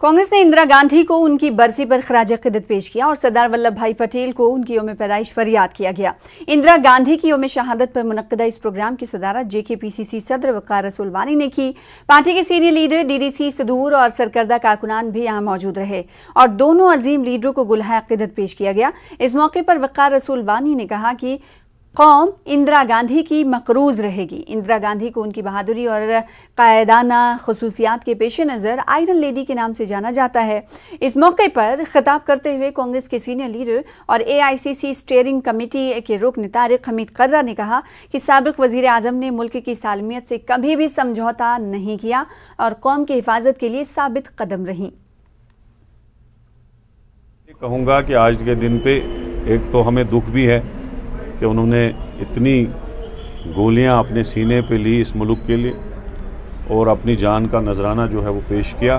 कांग्रेस ने इंदिरा गांधी को उनकी बरसी पर खराज अकीदत पेश किया और सरदार वल्लभ भाई पटेल को उनकी यौम पैदाइश पर याद किया गया। इंदिरा गांधी की यौम शहादत पर मुनक्किदा इस प्रोग्राम की सदारत जेकेपीसीसी सदर वक़ार रसूल वानी ने की। पार्टी के सीनियर लीडर डीडीसी सदूर और सरकर्दा कारकुनान भी यहाँ मौजूद रहे और दोनों अजीम लीडरों को गुलहा अकीदत पेश किया गया। इस मौके पर वक़ार रसूल वानी ने कहा कि कौम इंदिरा गांधी की मकरूज रहेगी। इंदिरा गांधी को उनकी बहादुरी और कायदाना खसूसियात के पेश नज़र आयरन लेडी के नाम से जाना जाता है। इस मौके पर खिताब करते हुए कांग्रेस के सीनियर लीडर और AICC स्टीयरिंग कमेटी के रुकन तारिक हमीद कर्रा ने कहा कि साबिक वज़ीर आज़म ने मुल्क की सालमियत से कभी भी समझौता नहीं किया और कौम की हिफाजत के लिए साबित कदम रही। कहूँगा कि आज के दिन पे एक तो हमें दुख भी है कि उन्होंने इतनी गोलियां अपने सीने पे ली इस मुल्क के लिए और अपनी जान का नजराना जो है वो पेश किया।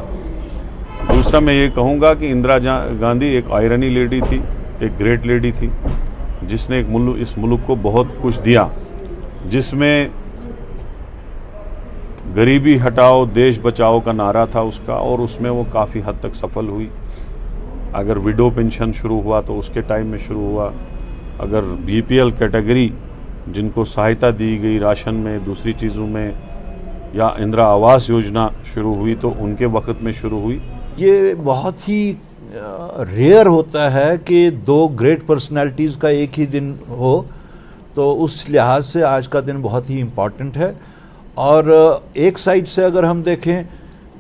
दूसरा मैं ये कहूँगा कि इंदिरा गांधी एक आयरनी लेडी थी, एक ग्रेट लेडी थी, जिसने इस मुल्क को बहुत कुछ दिया, जिसमें गरीबी हटाओ देश बचाओ का नारा था उसका, और उसमें वो काफ़ी हद तक सफल हुई। अगर विडो पेंशन शुरू हुआ तो उसके टाइम में शुरू हुआ, अगर BPL कैटेगरी जिनको सहायता दी गई राशन में दूसरी चीज़ों में, या इंदिरा आवास योजना शुरू हुई तो उनके वक्त में शुरू हुई। ये बहुत ही रेयर होता है कि दो ग्रेट पर्सनालिटीज़ का एक ही दिन हो, तो उस लिहाज से आज का दिन बहुत ही इम्पॉर्टेंट है। और एक साइड से अगर हम देखें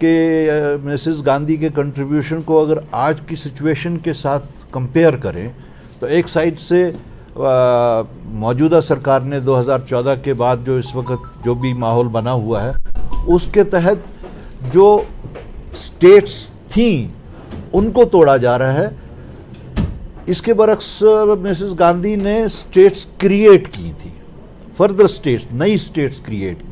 कि मिसेस गांधी के कंट्रीब्यूशन को अगर आज की सिचुएशन के साथ कंपेयर करें तो एक साइड से मौजूदा सरकार ने 2014 के बाद जो इस वक्त जो भी माहौल बना हुआ है उसके तहत जो स्टेट्स थी उनको तोड़ा जा रहा है। इसके बरक्स मिसेस गांधी ने स्टेट्स क्रिएट की थी, फर्दर स्टेट्स, नई स्टेट्स क्रिएट